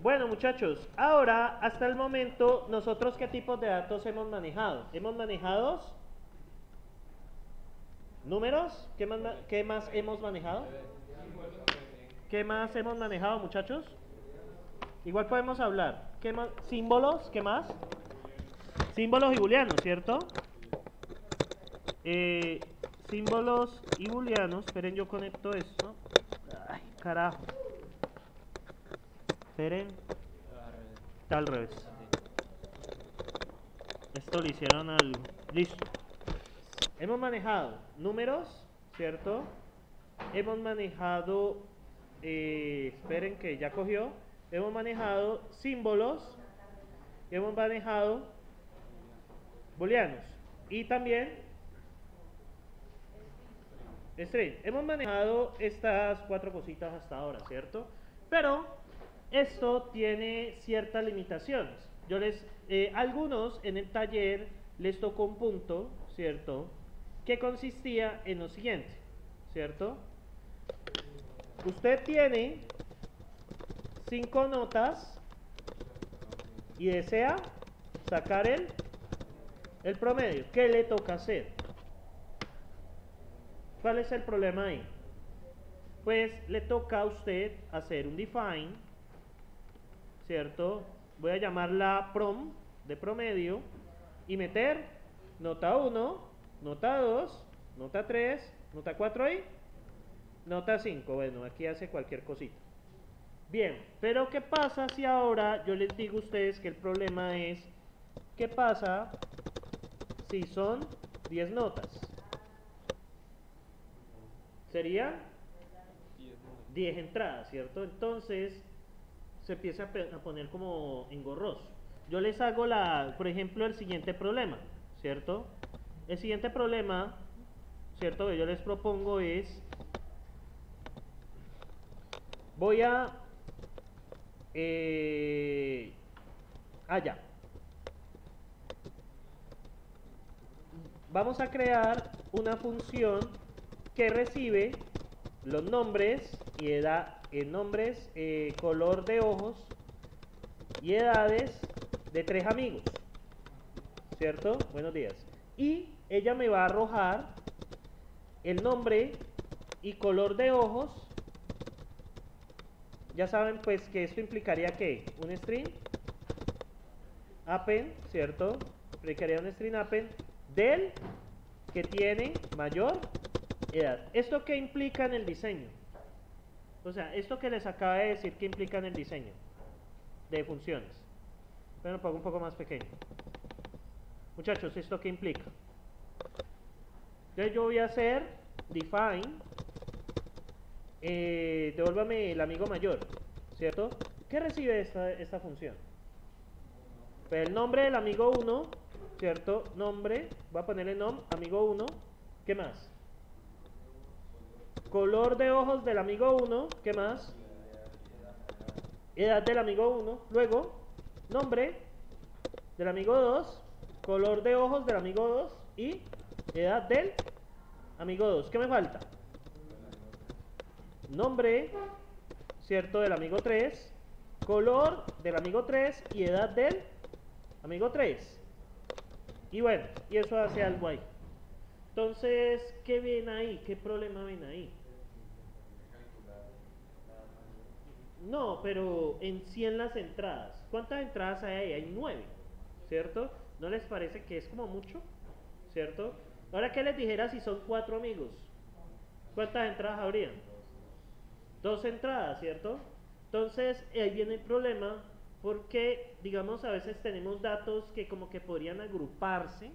Bueno, muchachos, ahora, hasta el momento, nosotros ¿qué tipos de datos hemos manejado? Hemos manejado números. ¿Qué más hemos manejado? ¿Qué más hemos manejado, muchachos? Igual podemos hablar. ¿Qué más? Símbolos, ¿qué más? Símbolos y booleanos, ¿cierto? Símbolos y booleanos. Esperen, yo conecto esto. Ay, carajo. Esperen. Está al revés. Esto lo hicieron al... Listo. Hemos manejado números, ¿cierto? Hemos manejado... esperen que ya cogió. Hemos manejado símbolos. Hemos manejado booleanos. Y también string. Hemos manejado estas 4 cositas hasta ahora, ¿cierto? Pero esto tiene ciertas limitaciones. Algunos en el taller les tocó un punto, ¿cierto? Que consistía en lo siguiente, ¿cierto? Usted tiene 5 notas y desea sacar el promedio. ¿Qué le toca hacer? ¿Cuál es el problema ahí? Pues le toca a usted hacer un define, ¿cierto? Voy a llamarla prom, de promedio, y meter nota 1, nota 2, nota 3, nota 4 ahí, nota 5. Bueno, aquí hace cualquier cosita. Bien, pero ¿qué pasa si ahora yo les digo a ustedes que el problema es, ¿qué pasa si son 10 notas? Serían 10 entradas, ¿cierto? Entonces se empieza a poner como engorroso. Yo les hago por ejemplo, el siguiente problema, ¿cierto? El siguiente problema, ¿cierto? Que yo les propongo es, voy a, ya. Vamos a crear una función que recibe los nombres y nombres, color de ojos y edades de 3 amigos, ¿cierto? Buenos días. Y ella me va a arrojar el nombre y color de ojos. Ya saben pues que esto implicaría que un string append, ¿cierto? Implicaría un string append del que tiene mayor edad. ¿Esto qué implica en el diseño? O sea, esto que les acaba de decir, ¿qué implica en el diseño de funciones? Bueno, pongo un poco más pequeño. Muchachos, ¿esto qué implica? Entonces yo voy a hacer define, devuélvame el amigo mayor, ¿cierto? ¿Qué recibe esta función? Pues el nombre del amigo 1, ¿cierto? Nombre, voy a ponerle amigo 1, ¿qué más? Color de ojos del amigo 1, ¿qué más? Edad del amigo 1, luego nombre del amigo 2, color de ojos del amigo 2 y edad del amigo 2. ¿Qué me falta? Nombre, ¿cierto? Del amigo 3, color del amigo 3 y edad del amigo 3. Y bueno, y eso hace algo ahí. Entonces, ¿qué ven ahí? ¿Qué problema ven ahí? No, pero en 100 las entradas. ¿Cuántas entradas hay ahí? Hay 9, ¿cierto? ¿No les parece que es como mucho? ¿Cierto? Ahora, ¿qué les dijera si son 4 amigos? ¿Cuántas entradas habrían? 2 entradas, ¿cierto? Entonces, ahí viene el problema porque, digamos, a veces tenemos datos que como que podrían agruparse.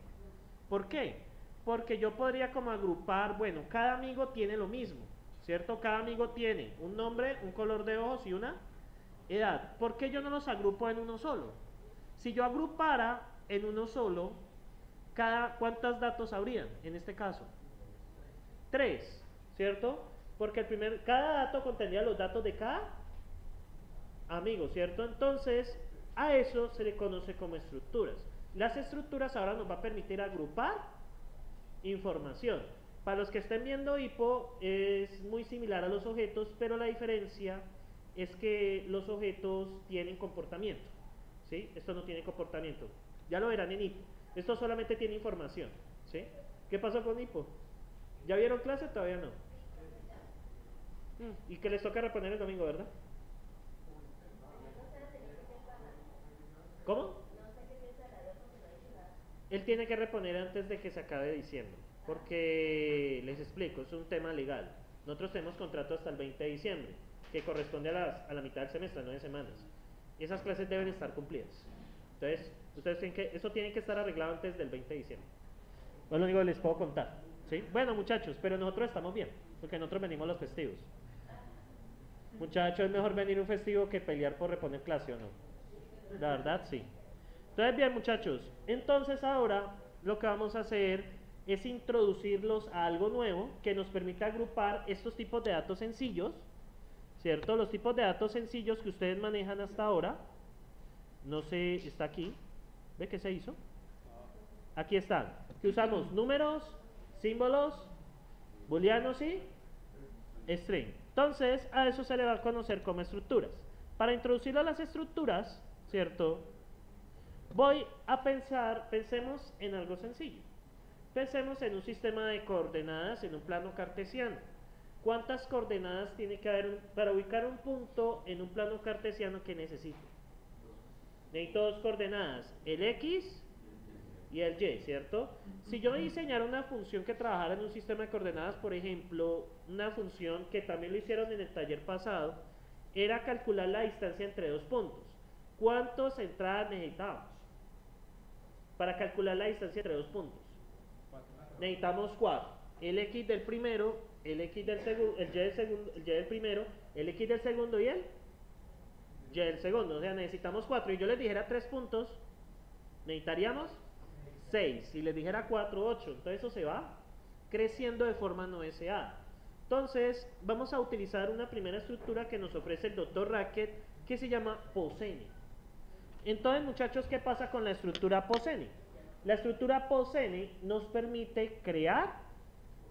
¿Por qué? Porque yo podría como agrupar, bueno, cada amigo tiene lo mismo, ¿cierto? Cada amigo tiene un nombre, un color de ojos y una edad. ¿Por qué yo no los agrupo en uno solo? Si yo agrupara en uno solo, ¿cuántos datos habrían en este caso? 3, ¿cierto? Porque cada dato contendría los datos de cada amigo, ¿cierto? Entonces, a eso se le conoce como estructuras. Las estructuras ahora nos va a permitir agrupar información. Para los que estén viendo HIPPO, es muy similar a los objetos, pero la diferencia es que los objetos tienen comportamiento, ¿sí? Esto no tiene comportamiento. Ya lo verán en hipo. Esto solamente tiene información, ¿sí? ¿Qué pasó con hipo? ¿Ya vieron clase? Todavía no. Y que les toca reponer el domingo, ¿verdad? ¿Cómo? Él tiene que reponer antes de que se acabe diciembre, porque les explico, es un tema legal. Nosotros tenemos contrato hasta el 20 de diciembre, que corresponde a la mitad del semestre, 9 semanas. Y esas clases deben estar cumplidas. Entonces, ustedes tienen que, eso tiene que estar arreglado antes del 20 de diciembre. Es lo único que les puedo contar, ¿sí? Bueno, muchachos, pero nosotros estamos bien, porque nosotros venimos los festivos. Muchachos, es mejor venir un festivo que pelear por reponer clase, ¿o no? La verdad, sí. Entonces, bien, muchachos, entonces ahora lo que vamos a hacer es introducirlos a algo nuevo que nos permita agrupar estos tipos de datos sencillos, ¿cierto? Los tipos de datos sencillos que ustedes manejan hasta ahora. No sé, está aquí. ¿Ve qué se hizo? Aquí están. Que usamos números, símbolos, booleanos y string. Entonces, a eso se le va a conocer como estructuras. Para introducirlo a las estructuras, ¿cierto? Voy a pensemos en algo sencillo. Pensemos en un sistema de coordenadas en un plano cartesiano. ¿Cuántas coordenadas tiene que haber para ubicar un punto en un plano cartesiano que necesito? Necesito dos coordenadas, el X y el Y, ¿cierto? Si yo diseñara una función que trabajara en un sistema de coordenadas, por ejemplo, una función que también lo hicieron en el taller pasado, era calcular la distancia entre dos puntos. ¿Cuántas entradas necesitamos para calcular la distancia entre dos puntos? Necesitamos 4. El X del primero, el X del segundo, el Y del segundo, el Y del primero, el X del segundo y el Y del segundo. O sea, necesitamos 4. Y yo les dijera 3 puntos, necesitaríamos 6. Si les dijera 4, 8. Entonces eso se va creciendo de forma no deseada. Entonces, vamos a utilizar una primera estructura que nos ofrece el Dr. Racket, que se llama POSENE. Entonces, muchachos, ¿qué pasa con la estructura POSENE? La estructura POSENE nos permite crear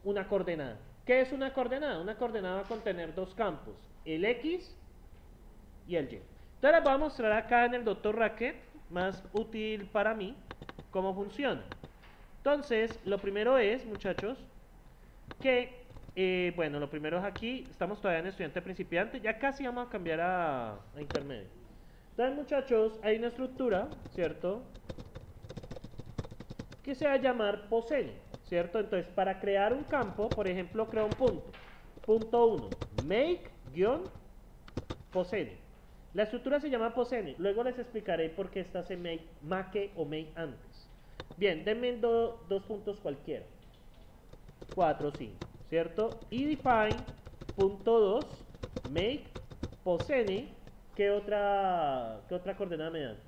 una coordenada. ¿Qué es una coordenada? Una coordenada va a contener dos campos, el X y el Y. Entonces les voy a mostrar acá en el Dr. Racket, más útil para mí, cómo funciona. Entonces, lo primero es, muchachos, que, bueno, lo primero es aquí, estamos todavía en estudiante principiante, ya casi vamos a cambiar a intermedio. Entonces, muchachos, hay una estructura, ¿cierto?, que se va a llamar POSENE, ¿cierto? Entonces, para crear un campo, por ejemplo, creo un punto. Punto 1, make-POSENE. La estructura se llama POSENE. Luego les explicaré por qué esta se make o make antes. Bien, denme dos puntos cualquiera. 4, 5, ¿cierto? Y define, punto 2, make, POSENE. ¿Qué otra coordenada me dan?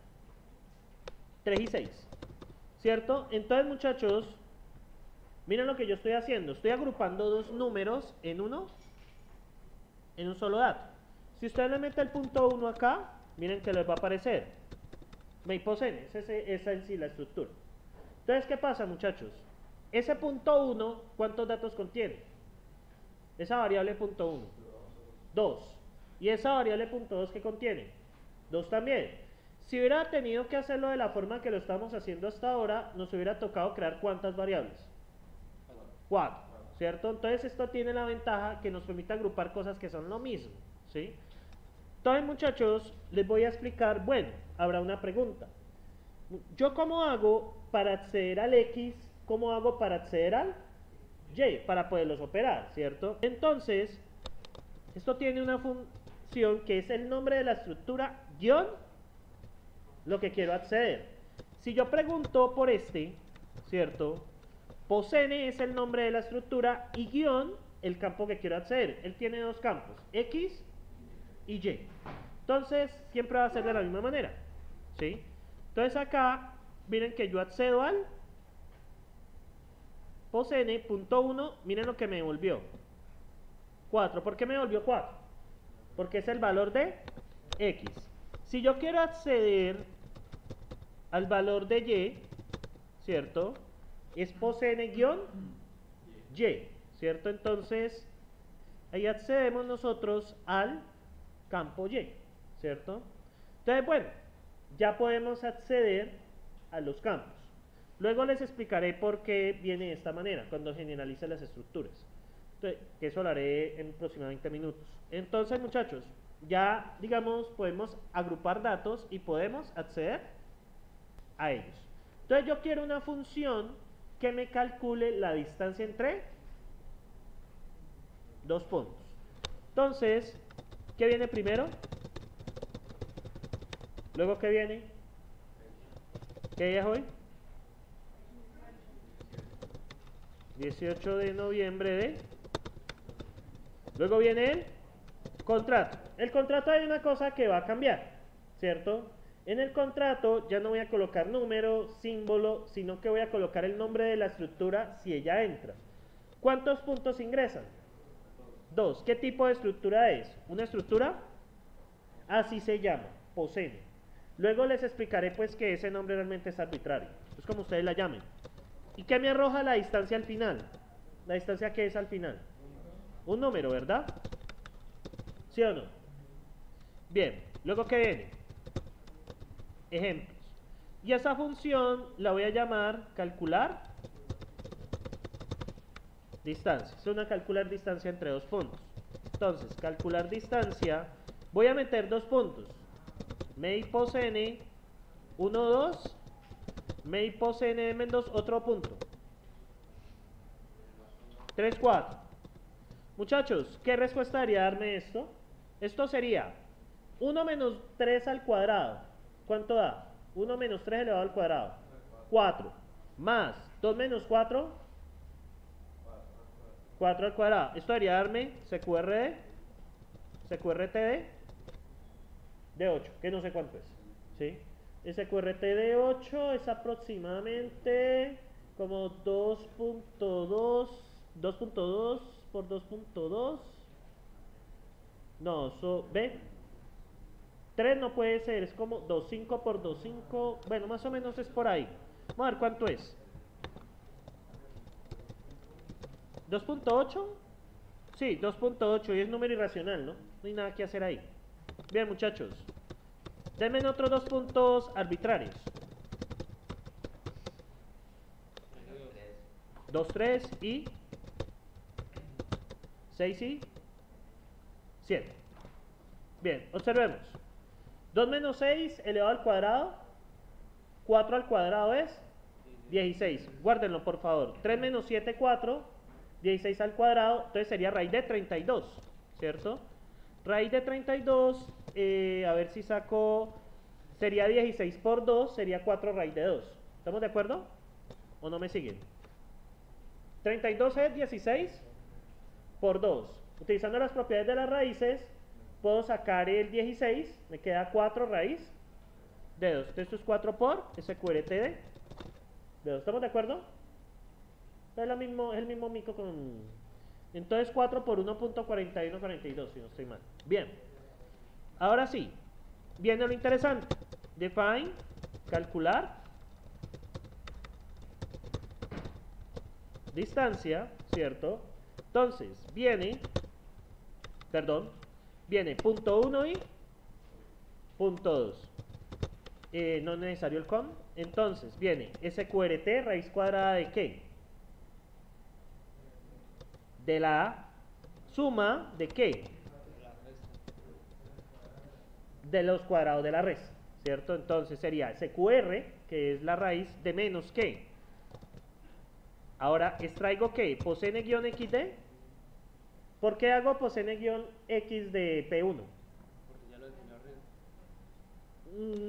3 y 6. ¿Cierto? Entonces, muchachos, miren lo que yo estoy haciendo. Estoy agrupando dos números en un solo dato. Si ustedes le meten el punto 1 acá, miren que les va a aparecer make-POSENE. Esa en sí la estructura. Entonces, ¿qué pasa, muchachos? Ese punto 1, ¿cuántos datos contiene? Esa variable punto 1, 2. ¿Y esa variable punto 2 qué contiene? 2 también. Si hubiera tenido que hacerlo de la forma que lo estamos haciendo hasta ahora, nos hubiera tocado crear ¿cuántas variables? 4, ¿cierto? Entonces esto tiene la ventaja que nos permite agrupar cosas que son lo mismo, ¿sí? Entonces, muchachos, les voy a explicar, bueno, habrá una pregunta. ¿Yo cómo hago para acceder al X? ¿Cómo hago para acceder al Y? Para poderlos operar, ¿cierto? Entonces, esto tiene una función que es el nombre de la estructura guión lo que quiero acceder. Si yo pregunto por este, ¿cierto? POSENE es el nombre de la estructura y guión el campo que quiero acceder. Él tiene dos campos, X y Y. Entonces, siempre va a ser de la misma manera, ¿sí? Entonces acá, miren que yo accedo al POSENE.1, miren lo que me devolvió. 4. ¿Por qué me devolvió 4? Porque es el valor de X. Si yo quiero acceder al valor de Y, ¿cierto? Es POSENE-Y, ¿cierto? Entonces, ahí accedemos nosotros al campo Y, ¿cierto? Entonces, bueno, ya podemos acceder a los campos. Luego les explicaré por qué viene de esta manera, cuando generalice las estructuras. Entonces, que eso lo haré en aproximadamente minutos. Entonces, muchachos, ya, digamos, podemos agrupar datos y podemos acceder a ellos. Entonces, yo quiero una función que me calcule la distancia entre dos puntos. Entonces, ¿qué viene primero? Luego, ¿qué viene? ¿Qué día es hoy? 18 de noviembre de... Luego viene el contrato. El contrato hay una cosa que va a cambiar, ¿cierto? En el contrato ya no voy a colocar número, símbolo, sino que voy a colocar el nombre de la estructura si ella entra. ¿Cuántos puntos ingresan? 2. ¿Qué tipo de estructura es? ¿Una estructura? Así se llama, POSENE. Luego les explicaré pues que ese nombre realmente es arbitrario. Es como ustedes la llamen. ¿Y qué me arroja la distancia al final? ¿La distancia qué es al final? Un número, ¿verdad? ¿Sí o no? Bien, luego ¿qué viene? Ejemplos. Y esa función la voy a llamar calcular distancia. Es una calcular distancia entre dos puntos. Entonces, calcular distancia, voy a meter dos puntos. Mei pos n, 1, 2. Mei pos n de menos otro punto. 3, 4. Muchachos, ¿qué respuesta daría darme esto? Esto sería 1 menos 3 al cuadrado. ¿Cuánto da? 1 menos 3 elevado al cuadrado. 4. Más 2 menos 4. 4 al cuadrado. Esto debería darme CQRT de 8, que no sé cuánto es. ¿Sí? El CQRT de 8 es aproximadamente como 2.2 por 2.2. No, ¿ve? 3 no puede ser, es como 2.5 por 2.5. Bueno, más o menos es por ahí. Vamos a ver cuánto es. 2.8. Sí, 2.8 y es número irracional, ¿no? No hay nada que hacer ahí. Bien, muchachos. Denme otros dos puntos arbitrarios. 2, 3 y 6 y 7. Bien, observemos. 2 menos 6 elevado al cuadrado. 4 al cuadrado es 16. Guárdenlo, por favor. 3 menos 7, 4. 16 al cuadrado. Entonces sería raíz de 32, ¿cierto? Raíz de 32, a ver si saco, sería 16 por 2, sería 4 raíz de 2. ¿Estamos de acuerdo? ¿O no me siguen? 32 es 16 por 2. Utilizando las propiedades de las raíces, puedo sacar el 16, me queda 4 raíz de 2. Entonces esto es 4 por SQRT de 2. ¿Estamos de acuerdo? Es el mismo mico con... Entonces 4 por 1.4142, si no estoy mal. Bien. Ahora sí, viene lo interesante. Define, calcular, distancia, ¿cierto? Entonces, viene punto 1 y punto 2. No es necesario el com. Entonces, viene SQRT, raíz cuadrada de ¿qué? De la suma de ¿qué? De los cuadrados de la resta, ¿cierto? Entonces sería SQR, que es la raíz de menos ¿qué? Ahora extraigo ¿qué? Posn-xd. ¿Por qué hago posn-x de P1? Porque ya lo definió arriba.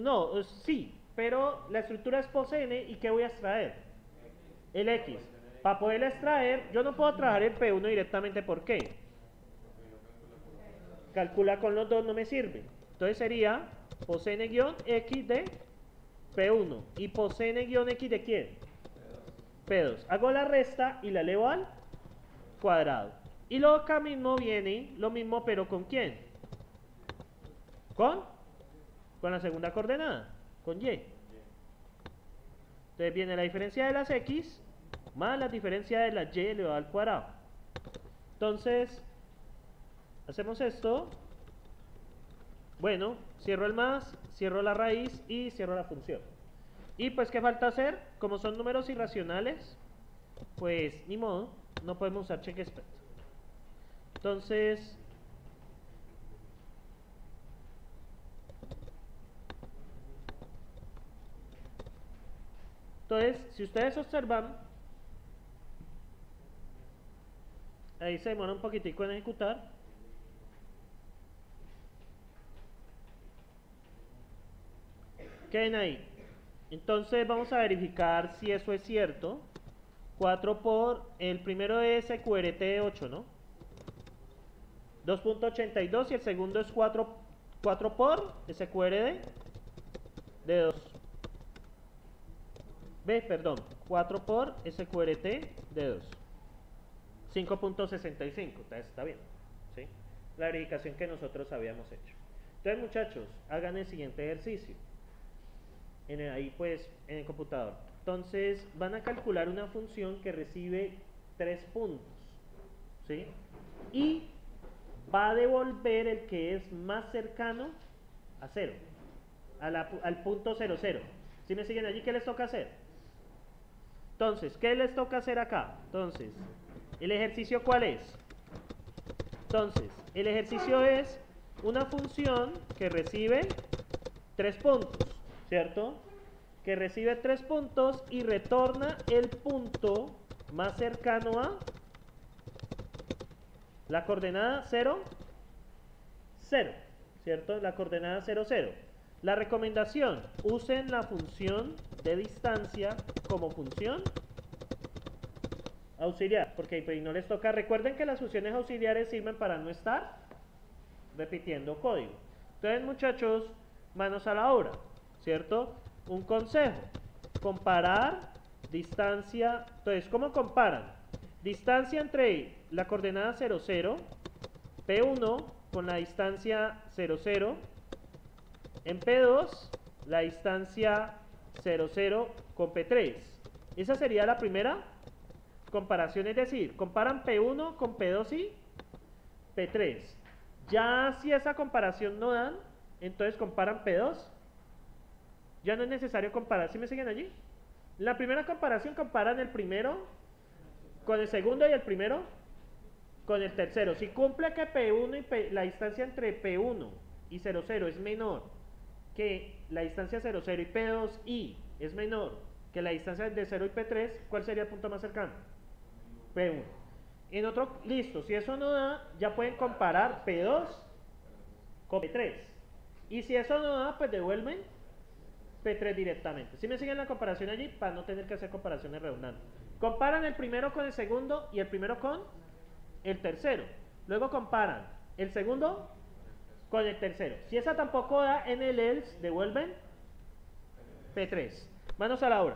No, sí, pero la estructura es posn y ¿qué voy a extraer? El x. Para poderla extraer, yo no puedo trabajar el P1 directamente, ¿por qué? Calcula con los dos, no me sirve. Entonces sería posn-x de P1 y posn-x de ¿quién? P2. Hago la resta y la elevo al cuadrado. Y luego acá mismo viene lo mismo, pero ¿con quién? Con la segunda coordenada, con y. Entonces viene la diferencia de las x más la diferencia de la y elevado al cuadrado. Entonces, hacemos esto. Bueno, cierro el más, cierro la raíz y cierro la función. Y pues, ¿qué falta hacer? Como son números irracionales, pues ni modo, no podemos usar checkExpect. Entonces, si ustedes observan, ahí se demora un poquitico en ejecutar. Queden ahí. Entonces vamos a verificar si eso es cierto. 4 por, el primero es SQRT de 8, ¿no? 2.82 y el segundo es 4 por SQRD de 2. Perdón, 4 por SQRT de 2. 5.65, entonces está bien, ¿sí? La verificación que nosotros habíamos hecho. Entonces, muchachos, hagan el siguiente ejercicio. Ahí pues, en el computador. Entonces, van a calcular una función que recibe 3 puntos, ¿sí? Y va a devolver el que es más cercano a 0, al punto 0, 0. ¿Sí me siguen allí? ¿Qué les toca hacer? Entonces, ¿qué les toca hacer acá? Entonces, ¿el ejercicio cuál es? Entonces, el ejercicio es una función que recibe 3 puntos, ¿cierto? Que recibe 3 puntos y retorna el punto más cercano a la coordenada 0, 0, ¿cierto? La coordenada 0, 0. La recomendación, usen la función de distancia como función auxiliar, porque pues, no les toca. Recuerden que las funciones auxiliares sirven para no estar repitiendo código. Entonces, muchachos, manos a la obra, ¿cierto? Un consejo, comparar distancia. Entonces, ¿cómo comparan? Distancia entre la coordenada 0, 0, P1 con la distancia 0, 0, en P2 la distancia 0, 0 con P3. Esa sería la primera comparación, es decir, comparan P1 con P2 y P3. Ya si esa comparación no dan, entonces comparan P2. Ya no es necesario comparar. ¿Sí me siguen allí? La primera comparación comparan el primero con el segundo y el primero con el tercero. Si cumple que P1 y la distancia entre P1 y 0, 0 es menor que la distancia 0, 0 y P2 es menor que la distancia de 0 y P3, ¿cuál sería el punto más cercano? P1. En otro, listo, si eso no da, ya pueden comparar P2 con P3. Y si eso no da, pues devuelven P3 directamente. ¿Sí me siguen la comparación allí? Para no tener que hacer comparaciones redundantes. Comparan el primero con el segundo y el primero con el tercero. Luego comparan el segundo con el tercero. Si esa tampoco da en el else, devuelven P3. Manos a la obra.